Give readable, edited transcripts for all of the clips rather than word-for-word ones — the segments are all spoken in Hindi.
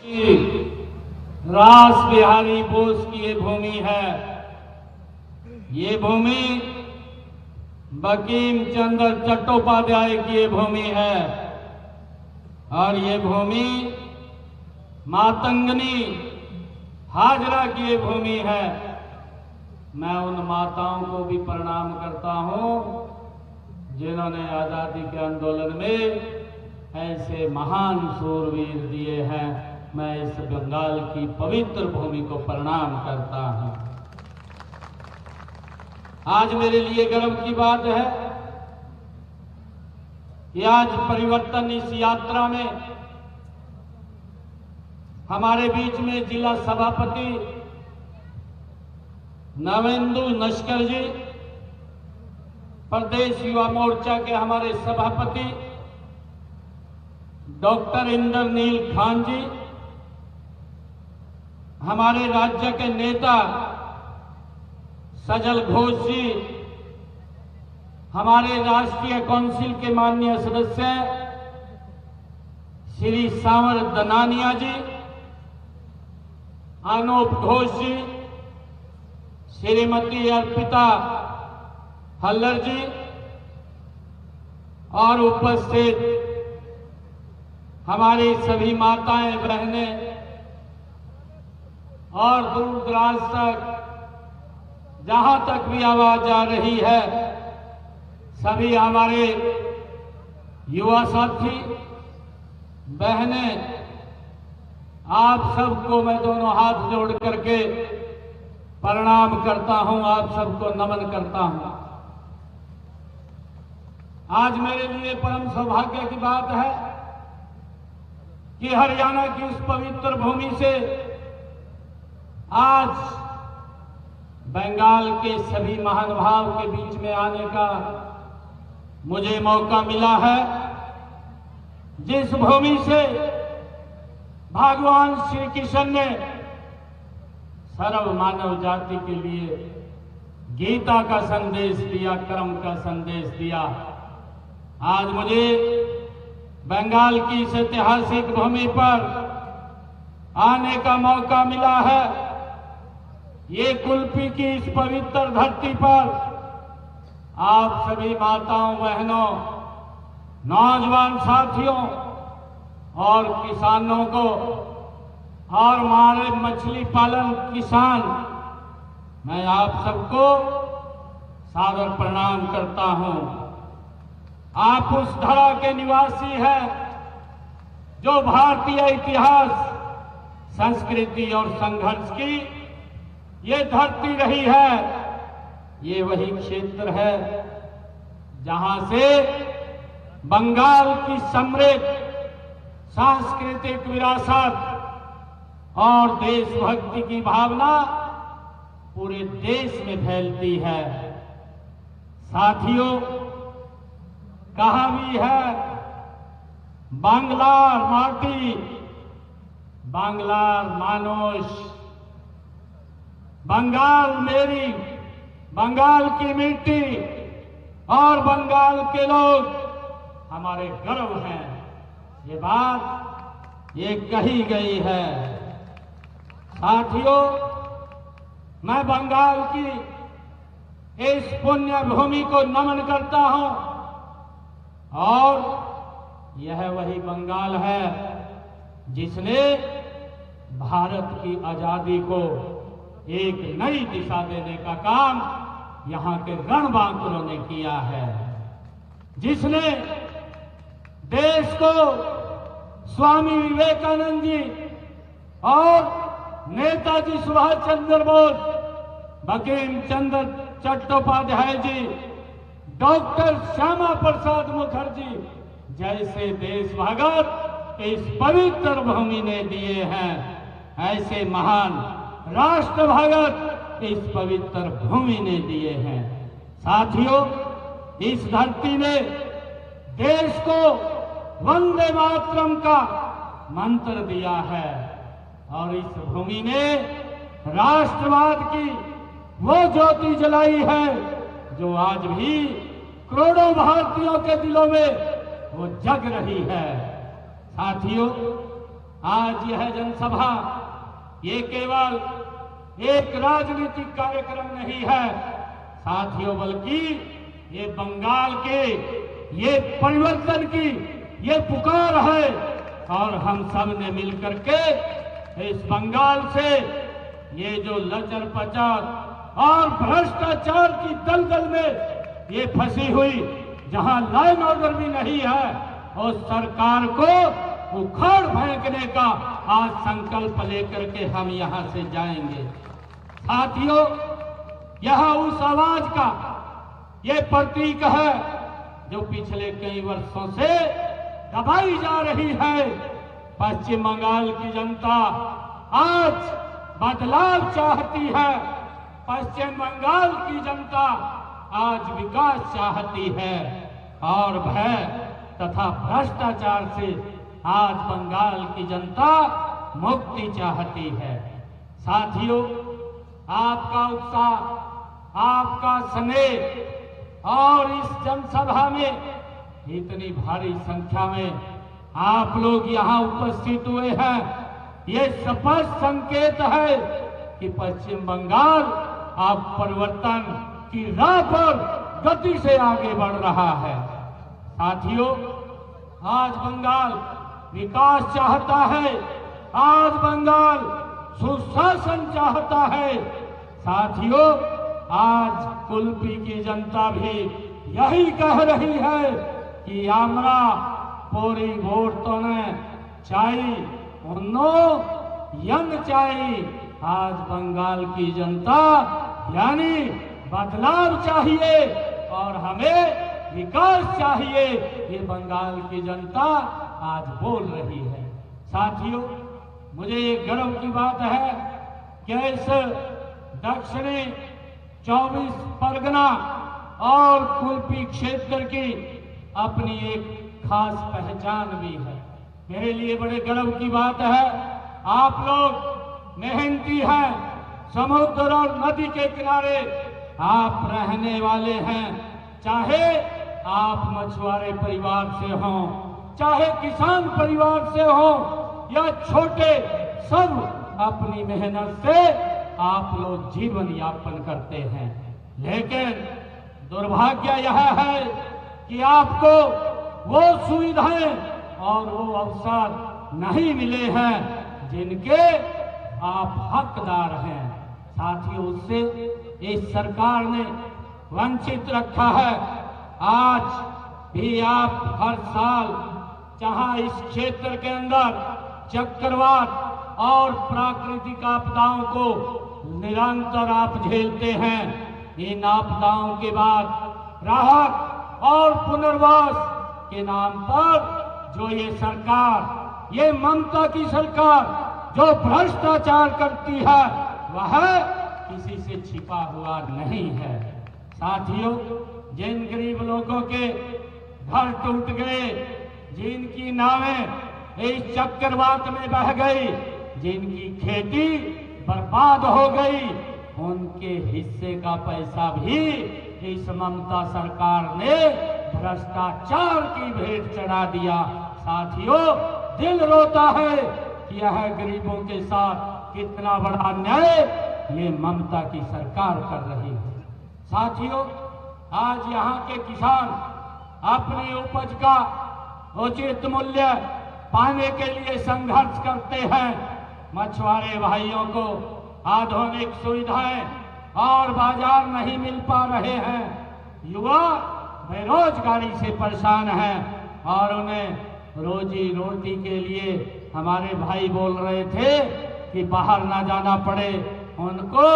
रास बिहारी बोस की ये भूमि है। ये भूमि बंकिम चंद्र चट्टोपाध्याय की ये भूमि है और ये भूमि मातंगनी हाजरा की ये भूमि है। मैं उन माताओं को भी प्रणाम करता हूं जिन्होंने आजादी के आंदोलन में ऐसे महान शूरवीर दिए हैं। मैं इस बंगाल की पवित्र भूमि को प्रणाम करता हूं। आज मेरे लिए गर्व की बात है कि आज परिवर्तन इस यात्रा में हमारे बीच में जिला सभापति नवेंदु नस्कर जी, प्रदेश युवा मोर्चा के हमारे सभापति डॉक्टर इंद्रनील खान जी, हमारे राज्य के नेता सजल घोष जी, हमारे राष्ट्रीय काउंसिल के माननीय सदस्य श्री सांवर दनानिया जी, अनूप घोष जी, श्रीमती अर्पिता हल्लर जी और उपस्थित हमारी सभी माताएं बहनें और दूर दराज तक जहां तक भी आवाज आ रही है, सभी हमारे युवा साथी बहनें, आप सबको मैं दोनों हाथ जोड़ करके प्रणाम करता हूं, आप सबको नमन करता हूं। आज मेरे लिए परम सौभाग्य की बात है कि हरियाणा की उस पवित्र भूमि से आज बंगाल के सभी महानुभाव के बीच में आने का मुझे मौका मिला है। जिस भूमि से भगवान श्री कृष्ण ने सर्व मानव जाति के लिए गीता का संदेश दिया, कर्म का संदेश दिया। आज मुझे बंगाल की इस ऐतिहासिक भूमि पर आने का मौका मिला है। ये कुल्फी की इस पवित्र धरती पर आप सभी माताओं बहनों, नौजवान साथियों और किसानों को और हमारे मछली पालन किसान, मैं आप सबको सादर प्रणाम करता हूं। आप उस धरा के निवासी हैं जो भारतीय इतिहास, संस्कृति और संघर्ष की ये धरती रही है। ये वही क्षेत्र है जहां से बंगाल की समृद्ध सांस्कृतिक विरासत और देशभक्ति की भावना पूरे देश में फैलती है। साथियों, कहा भी है, बांग्लार माटी बांग्लार मानुष, बंगाल मेरी, बंगाल की मिट्टी और बंगाल के लोग हमारे गर्व हैं। ये बात ये कही गई है। साथियों, मैं बंगाल की इस पुण्य भूमि को नमन करता हूं और यह वही बंगाल है जिसने भारत की आजादी को एक नई दिशा देने का काम यहां के रणबांकुरों ने किया है, जिसने देश को स्वामी विवेकानंद जी और नेताजी सुभाष चंद्र बोस, बंकिम चंद्र चट्टोपाध्याय जी, डॉक्टर श्यामा प्रसाद मुखर्जी जैसे देशभक्त इस पवित्र भूमि ने दिए हैं। ऐसे महान राष्ट्रभक्त इस पवित्र भूमि ने दिए हैं। साथियों, इस धरती ने देश को वंदे मातरम का मंत्र दिया है और इस भूमि ने राष्ट्रवाद की वो ज्योति जलाई है जो आज भी करोड़ों भारतीयों के दिलों में वो जग रही है। साथियों, आज यह जनसभा ये केवल एक राजनीतिक कार्यक्रम नहीं है साथियों, बल्कि ये बंगाल के ये परिवर्तन की ये पुकार है। और हम सब ने मिलकर के इस बंगाल से ये जो लचर पचर और भ्रष्टाचार की दलदल में ये फंसी हुई, जहां लाइन ऑर्डर भी नहीं है, उस सरकार को उखाड़ फेंकने का आज संकल्प लेकर के हम यहां से जाएंगे। साथियों, यह उस आवाज का ये प्रतीक है जो पिछले कई वर्षों से दबाई जा रही है। पश्चिम बंगाल की जनता आज बदलाव चाहती है। पश्चिम बंगाल की जनता आज विकास चाहती है और भय तथा भ्रष्टाचार से आज बंगाल की जनता मुक्ति चाहती है। साथियों, आपका उत्साह, आपका स्नेह और इस जनसभा में इतनी भारी संख्या में आप लोग यहाँ उपस्थित हुए हैं, ये स्पष्ट संकेत है कि पश्चिम बंगाल अब परिवर्तन की राह पर गति से आगे बढ़ रहा है। साथियों, आज बंगाल विकास चाहता है, आज बंगाल सुशासन चाहता है। साथियों, आज कुल्पी की जनता भी यही कह रही है कि आमरा पोरी वोट तो ने चाहिए उन्नो यंग चाहिए। आज बंगाल की जनता यानी बदलाव चाहिए और हमें विकास चाहिए, ये बंगाल की जनता आज बोल रही है। साथियों, मुझे ये गर्व की बात है कि इस दक्षिणी 24 परगना और कुल्पी क्षेत्र की अपनी एक खास पहचान भी है। मेरे लिए बड़े गर्व की बात है, आप लोग मेहनती हैं, समुद्र और नदी के किनारे आप रहने वाले हैं। चाहे आप मछुआरे परिवार से हों, चाहे किसान परिवार से हों या छोटे, सब अपनी मेहनत से आप लोग जीवन यापन करते हैं। लेकिन दुर्भाग्य यह है कि आपको वो सुविधाएं और वो अवसर नहीं मिले हैं जिनके आप हकदार हैं। साथियों, उससे इस सरकार ने वंचित रखा है। आज भी आप हर साल जहां इस क्षेत्र के अंदर चक्रवात और प्राकृतिक आपदाओं को निरंतर आप झेलते हैं, इन आपदाओं के बाद राहत और पुनर्वास के नाम पर जो ये सरकार, ये ममता की सरकार जो भ्रष्टाचार करती है, वह किसी से छिपा हुआ नहीं है। साथियों, जिन गरीब लोगों के घर टूट गए, जिनकी नावें इस चक्रवात में बह गई, जिनकी खेती बर्बाद हो गई, उनके हिस्से का पैसा भी इस ममता सरकार ने भ्रष्टाचार की भेंट चढ़ा दिया। साथियों, दिल रोता है कि यह गरीबों के साथ कितना बड़ा अन्याय ये ममता की सरकार कर रही है। साथियों, आज यहाँ के किसान अपनी उपज का उचित मूल्य पाने के लिए संघर्ष करते हैं। मछुआरे भाइयों को आधुनिक सुविधाएं और बाजार नहीं मिल पा रहे हैं। युवा बेरोजगारी से परेशान हैं और उन्हें रोजी रोटी के लिए हमारे भाई बोल रहे थे कि बाहर ना जाना पड़े, उनको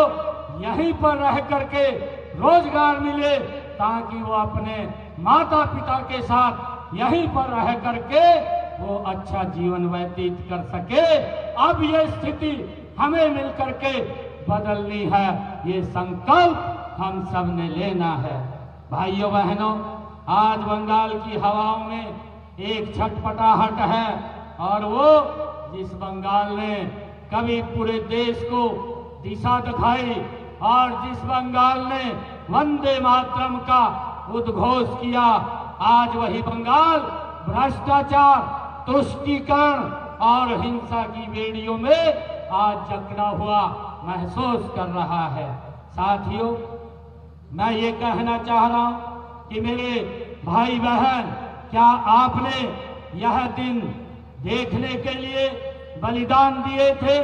यहीं पर रह करके रोजगार मिले ताकि वो अपने माता पिता के साथ यहीं पर रह करके वो अच्छा जीवन व्यतीत कर सके। अब ये स्थिति हमें मिलकर के बदलनी है, ये संकल्प हम सब ने लेना है। भाइयों बहनों, आज बंगाल की हवाओं में एक छटपटाहट है और वो जिस बंगाल ने कभी पूरे देश को दिशा दिखाई और जिस बंगाल ने वंदे मातरम का उद्घोष किया, आज वही बंगाल भ्रष्टाचार, तुष्टीकरण और हिंसा की बेड़ियों में आज जकड़ा हुआ महसूस कर रहा है। साथियों, मैं ये कहना चाह रहा हूं कि मेरे भाई बहन, क्या आपने यह दिन देखने के लिए बलिदान दिए थे?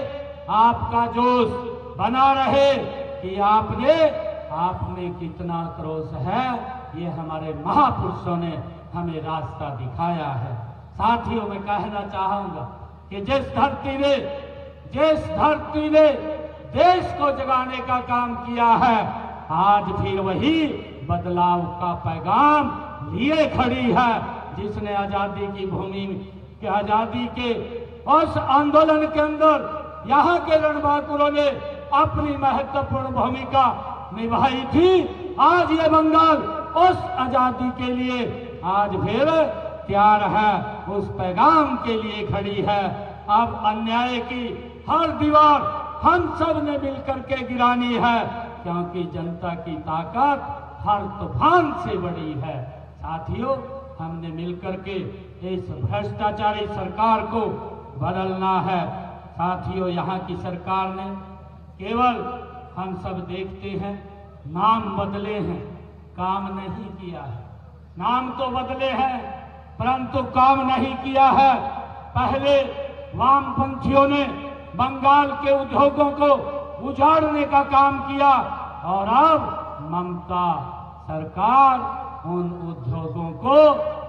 आपका जोश बना रहे कि आप में कितना क्रोध है, ये हमारे महापुरुषों ने हमें रास्ता दिखाया है। साथियों, मैं कहना चाहूंगा कि जिस धरती ने देश को जगाने का काम किया है, आज फिर वही बदलाव का पैगाम लिए खड़ी है। जिसने आजादी की भूमि के आजादी के उस आंदोलन के अंदर यहाँ के रणबांकुरों ने अपनी महत्वपूर्ण भूमिका निभाई थी, आज ये बंगाल उस आजादी के लिए आज फिर तैयार है, उस पैगाम के लिए खड़ी है। अब अन्याय की हर दीवार हम सब ने मिलकर के गिरानी है, क्योंकि जनता की ताकत हर तूफान से बड़ी है। साथियों, हमने मिलकर के इस भ्रष्टाचारी सरकार को बदलना है। साथियों, यहाँ की सरकार ने केवल, हम सब देखते हैं, नाम बदले हैं, काम नहीं किया है। नाम तो बदले हैं परंतु काम नहीं किया है। पहले वामपंथियों ने बंगाल के उद्योगों को उजाड़ने का काम किया और अब ममता सरकार उन उद्योगों को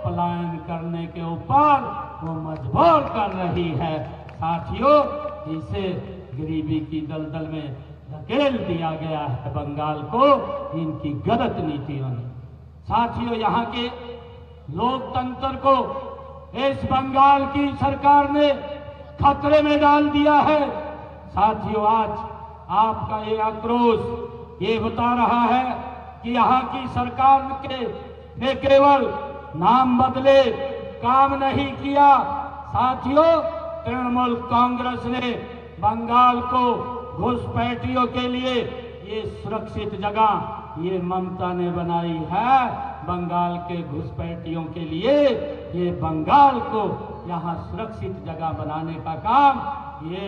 पलायन करने के ऊपर वो मजबूर कर रही है। साथियों, इसे गरीबी की दलदल में धकेल दिया गया है बंगाल को इनकी गलत नीतियों ने। साथियों, यहाँ के लोकतंत्र को इस बंगाल की सरकार ने खतरे में डाल दिया है। साथियों, आज आपका ये आक्रोश ये बता रहा है कि यहाँ की सरकार ने केवल नाम बदले, काम नहीं किया। साथियों, तृणमूल कांग्रेस ने बंगाल को घुसपैठियों के लिए ये सुरक्षित जगह ये ममता ने बनाई है। बंगाल के घुसपैठियों के लिए ये बंगाल को यहाँ सुरक्षित जगह बनाने का काम ये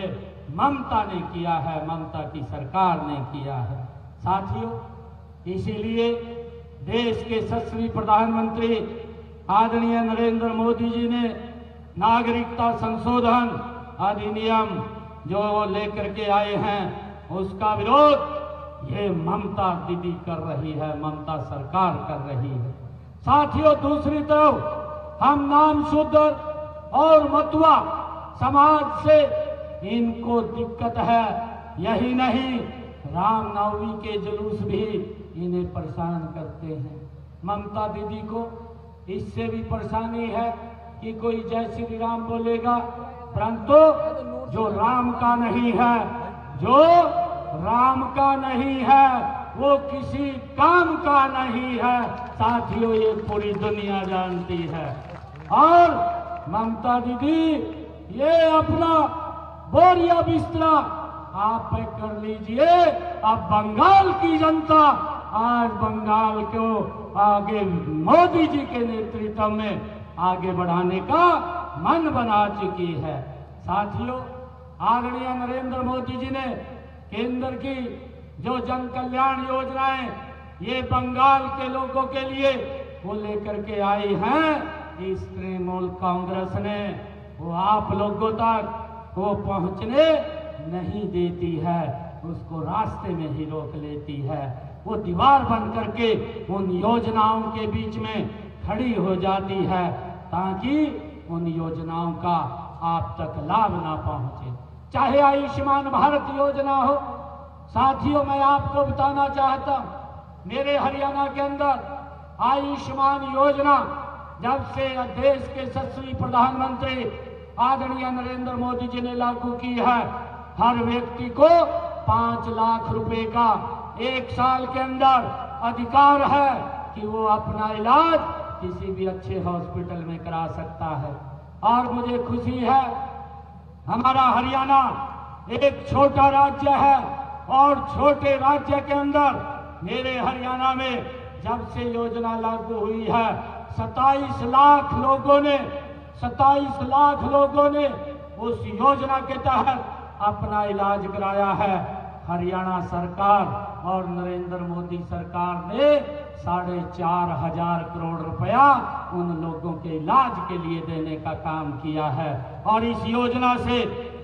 ममता ने किया है, ममता की सरकार ने किया है। साथियों, इसीलिए देश के यशस्वी प्रधानमंत्री आदरणीय नरेंद्र मोदी जी ने नागरिकता संशोधन अधिनियम जो लेकर के आए हैं, उसका विरोध ये ममता दीदी कर रही है, ममता सरकार कर रही है। साथियों, दूसरी तरफ हम नाम शूद्र और मतुआ समाज से इनको दिक्कत है। यही नहीं, रामनवमी के जुलूस भी इन्हें परेशान करते हैं। ममता दीदी को इससे भी परेशानी है कि कोई जय श्री राम बोलेगा, परंतु जो राम का नहीं है, जो राम का नहीं है, वो किसी काम का नहीं है। साथियों, ये पूरी दुनिया जानती है। और ममता दीदी ये अपना बोरिया बिस्तरा आप पैक कर लीजिए। अब बंगाल की जनता आज बंगाल को आगे मोदी जी के नेतृत्व में आगे बढ़ाने का मन बना चुकी है। साथियों, आदरणीय नरेंद्र मोदी जी ने केंद्र की जो जन कल्याण योजनाएं ये बंगाल के लोगों के लिए वो लेकर के आई हैं, इस तृणमूल कांग्रेस ने वो आप लोगों तक वो पहुंचने नहीं देती है, उसको रास्ते में ही रोक लेती है। वो दीवार बन करके उन योजनाओं के बीच में खड़ी हो जाती है ताकि उन योजनाओं का आप तक लाभ ना पहुंचे। चाहे आयुष्मान भारत योजना हो। साथियों, मैं आपको बताना चाहता हूं, मेरे हरियाणा के अंदर आयुष्मान योजना जब से देश के यशस्वी प्रधानमंत्री आदरणीय नरेंद्र मोदी जी ने लागू की है, हर व्यक्ति को 5 लाख रुपए का 1 साल के अंदर अधिकार है कि वो अपना इलाज किसी भी अच्छे हॉस्पिटल में करा सकता है। और मुझे खुशी है, हमारा हरियाणा एक छोटा राज्य है और छोटे राज्य के अंदर मेरे हरियाणा में जब से योजना लागू हुई है 27 लाख लोगों ने उस योजना के तहत अपना इलाज कराया है। हरियाणा सरकार और नरेंद्र मोदी सरकार ने 4,500 करोड़ रुपया उन लोगों के इलाज के लिए देने का काम किया है। और इस योजना से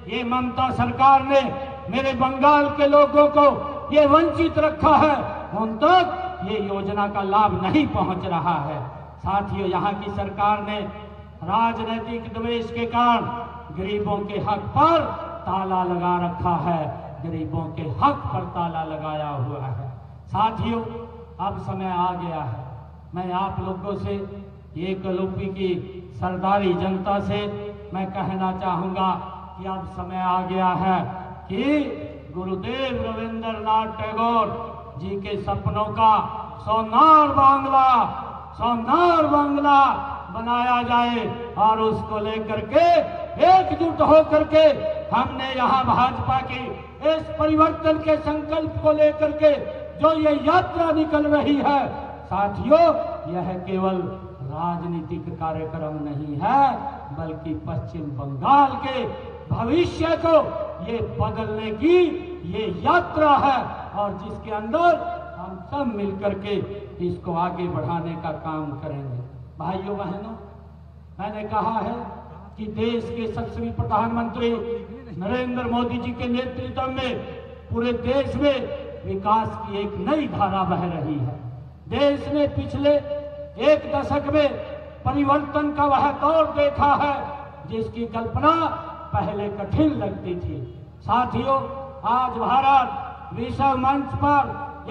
ये ममता सरकार ने मेरे बंगाल के लोगों को ये वंचित रखा है, उन तक ये योजना का लाभ नहीं पहुंच रहा है। साथियों, यहाँ की सरकार ने राजनीतिक द्वेष के कारण गरीबों के हक पर ताला लगा रखा है, गरीबों के हक पर ताला लगाया हुआ है। साथियों, अब समय आ गया है, मैं आप लोगों से, एक यूपी की सरदारी जनता से मैं कहना चाहूंगा कि अब समय आ गया है कि गुरुदेव रविंद्रनाथ टैगोर जी के सपनों का सोनार बांग्ला बनाया जाए और उसको लेकर के एकजुट होकर के हमने यहाँ भाजपा की इस परिवर्तन के संकल्प को लेकर के जो ये यात्रा निकल रही है, साथियों, यह केवल राजनीतिक कार्यक्रम नहीं है, बल्कि पश्चिम बंगाल के भविष्य को ये बदलने की ये यात्रा है और जिसके अंदर हम सब मिलकर के इसको आगे बढ़ाने का काम करेंगे। भाइयों बहनों, मैंने कहा है कि देश के यशस्वी प्रधानमंत्री नरेंद्र मोदी जी के नेतृत्व में पूरे देश में विकास की एक नई धारा बह रही है। देश ने पिछले एक दशक में परिवर्तन का वह दौर देखा है जिसकी कल्पना पहले कठिन लगती थी। साथियों, आज भारत विश्व मंच पर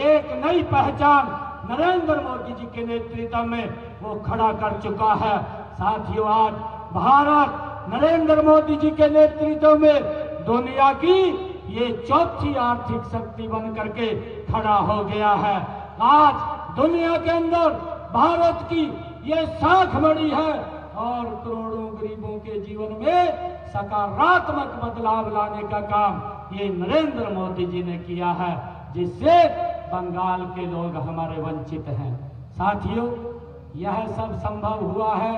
एक नई पहचान नरेंद्र मोदी जी के नेतृत्व में वो खड़ा कर चुका है। साथियों, आज भारत नरेंद्र मोदी जी के नेतृत्व में दुनिया की ये चौथी आर्थिक शक्ति बन करके खड़ा हो गया है। आज दुनिया के अंदर भारत की ये साख बड़ी है और करोड़ों गरीबों के जीवन में सकारात्मक बदलाव लाने का काम ये नरेंद्र मोदी जी ने किया है, जिससे बंगाल के लोग हमारे वंचित हैं। साथियों, यह सब संभव हुआ है,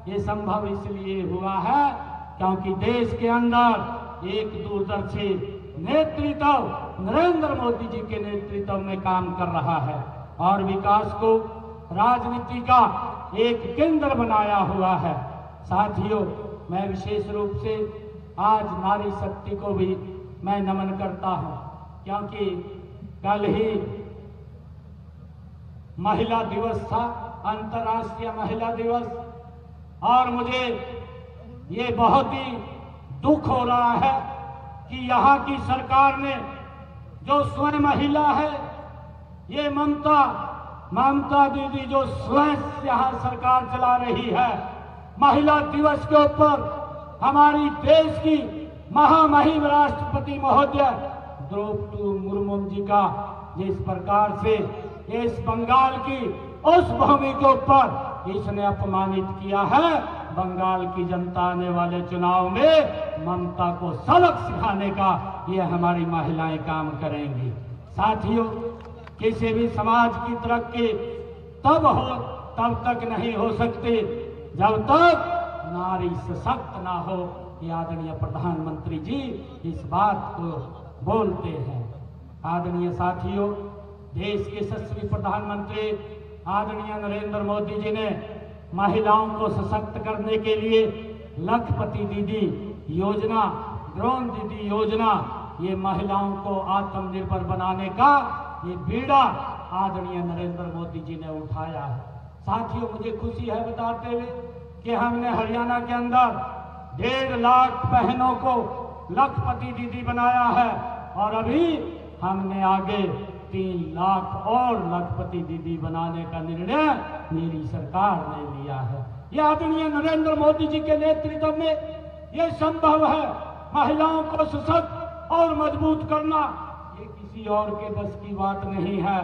ये संभव इसलिए हुआ है क्योंकि देश के अंदर एक दूरदर्शी नेतृत्व नरेंद्र मोदी जी के नेतृत्व में काम कर रहा है और विकास को राजनीति का एक केंद्र बनाया हुआ है। साथियों, मैं विशेष रूप से आज नारी शक्ति को भी मैं नमन करता हूं, क्योंकि कल ही महिला दिवस था, अंतर्राष्ट्रीय महिला दिवस, और मुझे ये बहुत ही दुख हो रहा है कि यहाँ की सरकार ने जो स्वयं महिला है, ये ममता दीदी जो स्वयं यहाँ सरकार चला रही है, महिला दिवस के ऊपर हमारी देश की महामहिम राष्ट्रपति महोदय द्रौपदी मुर्मू जी का जिस प्रकार से इस बंगाल की उस भूमि के ऊपर इसने अपमानित किया है, बंगाल की जनता आने वाले चुनाव में ममता को सबक सिखाने का ये हमारी महिलाएं काम करेंगी। साथियों, किसी भी समाज की तरक्की तब तक नहीं हो सकती जब तक नारी सशक्त ना हो। ये आदरणीय प्रधानमंत्री जी इस बात को बोलते हैं। आदरणीय साथियों, देश के यशस्वी प्रधानमंत्री आदरणीय नरेंद्र मोदी जी ने महिलाओं को सशक्त करने के लिए लखपति दीदी योजना, ड्रोन दीदी योजना, ये महिलाओं को आत्मनिर्भर बनाने का ये बीड़ा आदरणीय नरेंद्र मोदी जी ने उठाया है। साथियों, मुझे खुशी है बताते हुए कि हमने हरियाणा के अंदर 1.5 लाख बहनों को लखपति दीदी बनाया है और अभी हमने आगे 3 लाख और लखपति दीदी बनाने का निर्णय मेरी सरकार ने लिया है। यह आदरणीय नरेंद्र मोदी जी के नेतृत्व में यह संभव है। महिलाओं को सशक्त और मजबूत करना ये किसी और के बस की बात नहीं है।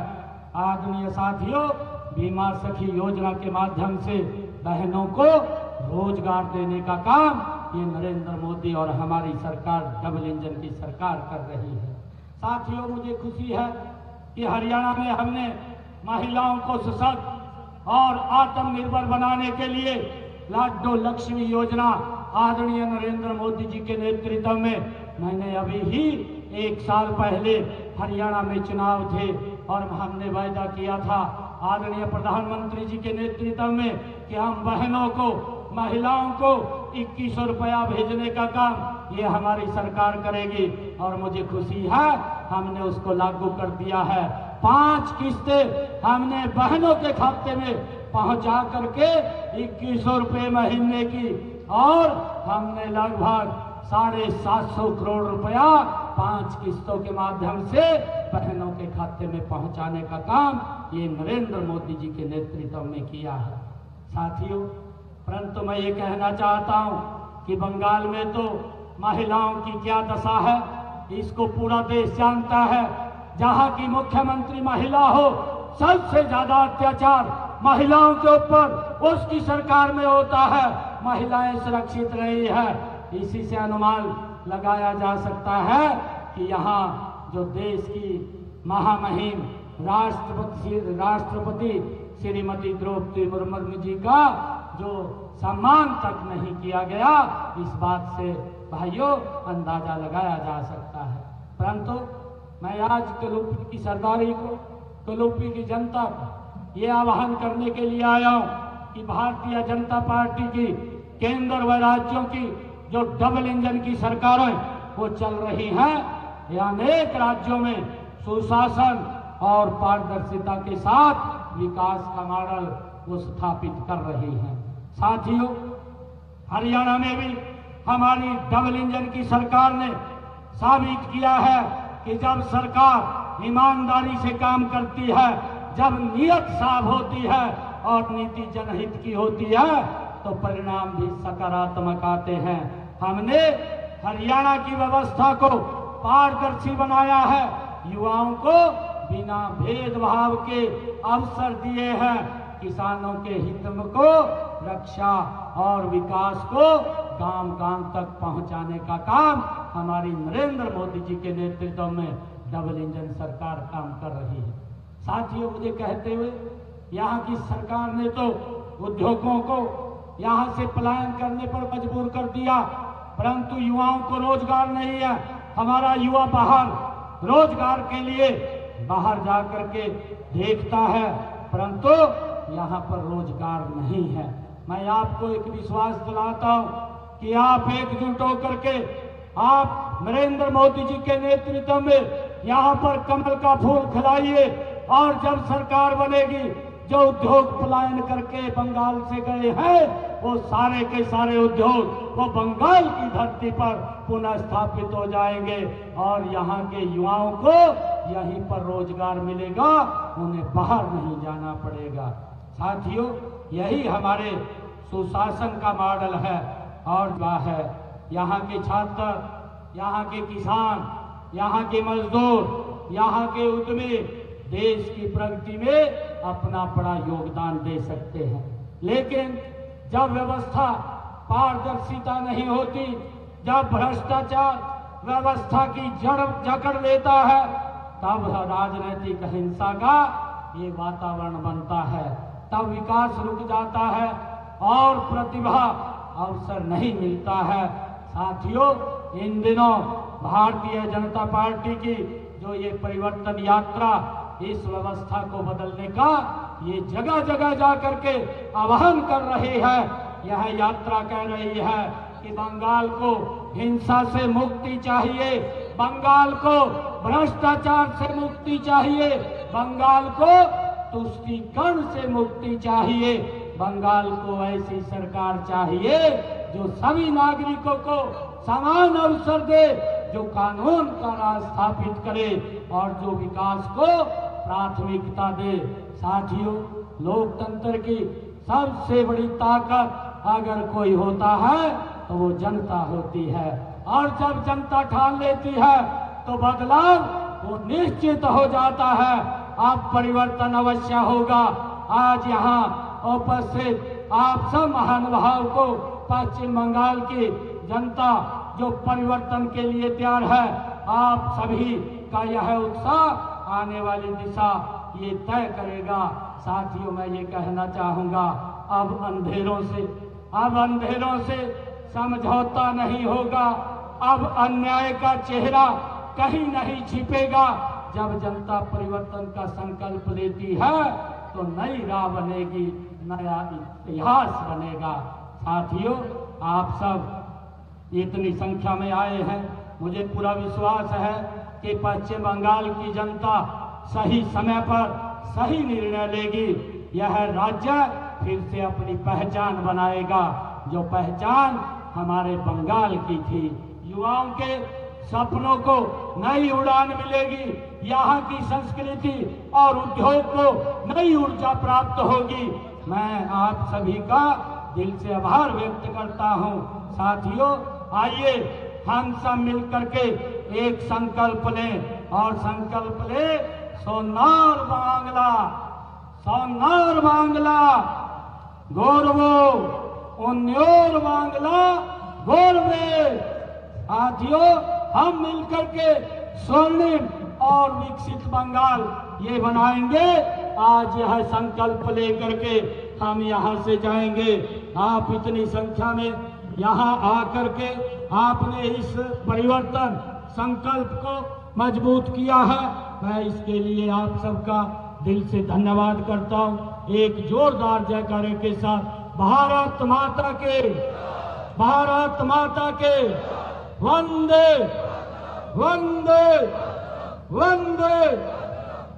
आदरणीय साथियों, बीमा सखी योजना के माध्यम से बहनों को रोजगार देने का काम ये नरेंद्र मोदी और हमारी सरकार डबल इंजन की सरकार कर रही है। साथियों, मुझे खुशी है कि हरियाणा में हमने महिलाओं को सशक्त और आत्मनिर्भर बनाने के लिए लाडो लक्ष्मी योजना आदरणीय नरेंद्र मोदी जी के नेतृत्व में मैंने अभी ही 1 साल पहले हरियाणा में चुनाव थे और हमने वायदा किया था आदरणीय प्रधानमंत्री जी के नेतृत्व में कि हम बहनों को, महिलाओं को 2100 रुपया भेजने का काम ये हमारी सरकार करेगी और मुझे खुशी है हमने उसको लागू कर दिया है। 5 किस्तें हमने बहनों के खाते में पहुंचा करके 2100 रुपये महीने की और हमने लगभग 750 करोड़ रुपया 5 किस्तों के माध्यम से बहनों के खाते में पहुंचाने का काम ये नरेंद्र मोदी जी के नेतृत्व में किया है। साथियों, परंतु मैं ये कहना चाहता हूं कि बंगाल में तो महिलाओं की क्या दशा है इसको पूरा देश जानता है। जहां की मुख्यमंत्री महिला हो, सबसे ज्यादा अत्याचार महिलाओं के ऊपर उसकी सरकार में होता है। महिलाएं सुरक्षित रही है, इसी से अनुमान लगाया जा सकता है कि यहाँ जो देश की महामहिम राष्ट्रपति श्रीमती द्रौपदी मुर्मू जी का जो सम्मान तक नहीं किया गया, इस बात से भाइयों अंदाजा लगाया जा सकता है। परंतु मैं आज कलूपी की सरदारी को, कलूपी की जनता को ये आह्वान करने के लिए आया हूं कि भारतीय जनता पार्टी की केंद्र व राज्यों की जो डबल इंजन की सरकारें वो चल रही हैं, ये अनेक राज्यों में सुशासन और पारदर्शिता के साथ विकास का मॉडल वो स्थापित कर रही हैं। साथियों, हरियाणा में भी हमारी डबल इंजन की सरकार ने साबित किया है कि जब सरकार ईमानदारी से काम करती है, जब नीयत साफ होती है और नीति जनहित की होती है तो परिणाम भी सकारात्मक आते हैं। हमने हरियाणा की व्यवस्था को पारदर्शी बनाया है, युवाओं को बिना भेदभाव के अवसर दिए हैं, किसानों के हित को, रक्षा और विकास को गांव गांव तक पहुंचाने का काम हमारी नरेंद्र मोदी जी के नेतृत्व में डबल इंजन सरकार काम कर रही है। साथियों, मुझे कहते हुए यहाँ की सरकार ने तो उद्योगों को यहाँ से पलायन करने पर मजबूर कर दिया, परंतु युवाओं को रोजगार नहीं है। हमारा युवा बाहर रोजगार के लिए बाहर जा करके देखता है, परंतु यहाँ पर रोजगार नहीं है। मैं आपको एक विश्वास दिलाता हूँ कि आप एकजुट होकर के आप नरेंद्र मोदी जी के नेतृत्व में यहाँ पर कमल का फूल खिलाइए और जब सरकार बनेगी, जो उद्योग पलायन करके बंगाल से गए हैं वो सारे के सारे उद्योग वो बंगाल की धरती पर पुनः स्थापित हो जाएंगे और यहाँ के युवाओं को यहीं पर रोजगार मिलेगा, उन्हें बाहर नहीं जाना पड़ेगा। साथियों, यही हमारे सुशासन का मॉडल है और वह है यहाँ के छात्र, यहाँ के किसान, यहाँ के मजदूर, यहाँ के उद्यमी देश की प्रगति में अपना बड़ा योगदान दे सकते हैं। लेकिन जब व्यवस्था पारदर्शिता नहीं होती, जब भ्रष्टाचार व्यवस्था की जड़ जकड़ लेता है, तब राजनीतिक हिंसा का ये वातावरण बनता है, तब विकास रुक जाता है और प्रतिभा अवसर नहीं मिलता है। साथियों, इन दिनों भारतीय जनता पार्टी की जो ये परिवर्तन यात्रा इस व्यवस्था को बदलने का ये जगह जगह जा करके आह्वान कर रही है। यह यात्रा कह रही है कि बंगाल को हिंसा से मुक्ति चाहिए, बंगाल को भ्रष्टाचार से मुक्ति चाहिए, बंगाल को तुष्टीकरण से मुक्ति चाहिए, बंगाल को ऐसी सरकार चाहिए जो सभी नागरिकों को समान अवसर दे, जो कानून का राज स्थापित करे और जो विकास को प्राथमिकता दे। साथियों, लोकतंत्र की सबसे बड़ी ताकत अगर कोई होता है तो वो जनता होती है और जब जनता ठान लेती है तो बदलाव वो निश्चित हो जाता है। अब परिवर्तन अवश्य होगा। आज यहाँ उपस्थित आप सब महानुभाव को पश्चिम बंगाल की जनता जो परिवर्तन के लिए तैयार है, आप सभी का यह उत्साह आने वाली दिशा ये तय करेगा। साथियों, मैं ये कहना चाहूँगा, अब अंधेरों से समझौता नहीं होगा। अब अन्याय का चेहरा कहीं नहीं छिपेगा। जब जनता परिवर्तन का संकल्प लेती है तो नई राह बनेगी, नया इतिहास बनेगा। साथियों, आप सब इतनी संख्या में आए हैं, मुझे पूरा विश्वास है कि पश्चिम बंगाल की जनता सही समय पर सही निर्णय लेगी। यह राज्य फिर से अपनी पहचान बनाएगा, जो पहचान हमारे बंगाल की थी। युवाओं के सपनों को नई उड़ान मिलेगी, यहाँ की संस्कृति और उद्योग को नई ऊर्जा प्राप्त होगी। मैं आप सभी का दिल से आभार व्यक्त करता हूँ। साथियों, आइए हम सब मिलकर के एक संकल्प लें और संकल्प ले सोनार बांग्ला, सोनार बांग्ला गौरवो, उन्योर बांग्ला गौरवे। साथियों, हम मिलकर के स्वर्णिम और विकसित बंगाल ये बनाएंगे। आज यह संकल्प लेकर के हम यहाँ से जाएंगे। आप इतनी संख्या में यहाँ आकर के आपने इस परिवर्तन संकल्प को मजबूत किया है। मैं इसके लिए आप सबका दिल से धन्यवाद करता हूँ। एक जोरदार जयकारे के साथ भारत माता के, भारत माता के वंदे वंदे वंदे।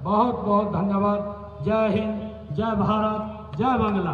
बहुत बहुत धन्यवाद। जय हिंद, जय भारत, जय बांग्ला।